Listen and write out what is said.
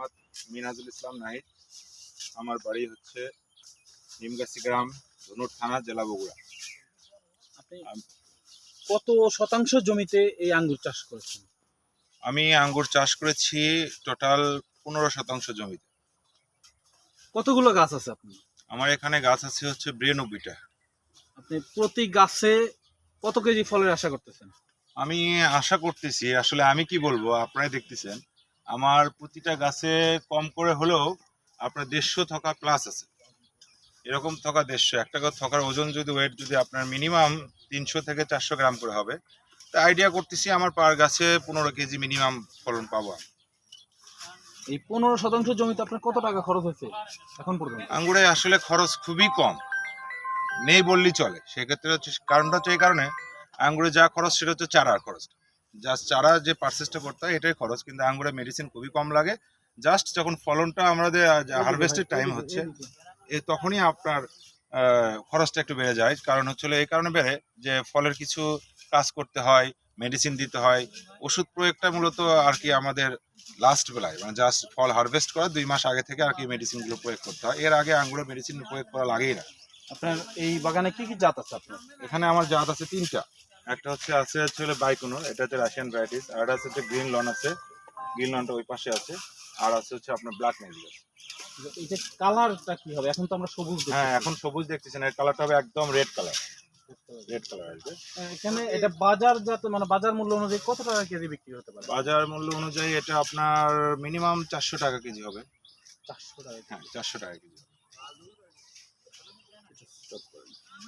মোহাম্মদ মিনাজুল ইসলাম নাহিদ। আমার বাড়ি হচ্ছে নিমগাছি গ্রাম, ধনুর থানা, জেলা বগুড়া। আপনি কত শতাংশ জমিতে এই আঙ্গুর চাষ করেছেন? আমি আঙ্গুর চাষ করেছি টোটাল 15% জমিতে। কতগুলো গাছ আছে আপনার? আমার এখানে গাছ আছে হচ্ছে 92টা। আপনি প্রতি গাছে কত কেজি ফলের আশা করতেছেন? আমি আশা করতেছি, আসলে আমি কি বলবো, আপনারাই দেখতেছেন আমার প্রতিটা গাছে কম করে হলেও আপনার 150 থোকা প্লাস আছে। এরকম থোকা 150, একটা থোকার ওজন যদি ওয়েট যদি আপনার মিনিমাম 300 থেকে 400 গ্রাম করে হবে, তা আইডিয়া করতেছি আমার পার গাছে 15 কেজি মিনিমাম ফলন পাবো আমি। এই 15% জমিতে আপনার কত টাকা খরচ হয়েছে এখন পর্যন্ত? আঙ্গুরে আসলে খরচ খুবই কম, নেই বললেই চলে। সেক্ষেত্রে হচ্ছে কারণটা হচ্ছে এই কারণে, আঙ্গুরে যা খরচ সেটা হচ্ছে চারার খরচ। জাস্ট চারা যে পারচেসটা করতে হয় এটাই খরচ, কিন্তু আঙ্গুরে মেডিসিন খুবই কম লাগে। জাস্ট যখন ফলনটা আমাদের হারভেস্টের টাইম হচ্ছে তখনই আপনার খরচটা একটু বেড়ে যায়। কারণ হচ্ছে এই কারণে বেড়ে যে ফলের কিছু কাজ করতে হয়, মেডিসিন দিতে হয়, ওষুধ প্রয়োগটা মূলত আর কি আমাদের লাস্ট বেলায়, মানে জাস্ট ফল হারভেস্ট করার 2 মাস আগে থেকে আর কি মেডিসিনগুলো প্রয়োগ করতে হয়। এর আগে আঙ্গুরে মেডিসিন প্রয়োগ করা লাগেই না। আপনার এই বাগানে কি কি জাত আছে আপনার? এখানে আমার জাত আছে 3টা। একটা হচ্ছে বাইকোনোর, এটা হচ্ছে রাশিয়ান ভ্যারাইটিস। আর একটা হচ্ছে গ্রিন লন আছে, গ্রিন লনটা ওই পাশে আছে। আর আছে হচ্ছে আপনার ব্ল্যাক ম্যাজিক আছে। এই যে কালারটা কি হবে? এখন তো আমরা সবুজ হ্যাঁ, দেখতেছি। এখন সবুজ দেখতেছেন, এর কালারটা হবে একদম রেড কালার। রেড কালার আসবে। এখানে এটা বাজারজাত মানে বাজার মূল্য অনুযায়ী কত টাকা কেজি বিক্রি হতে পারে? বাজার মূল্য অনুযায়ী এটা আপনার মিনিমাম 400 টাকা কেজি হবে। 400 টাকা। হ্যাঁ, 400 টাকা কেজি।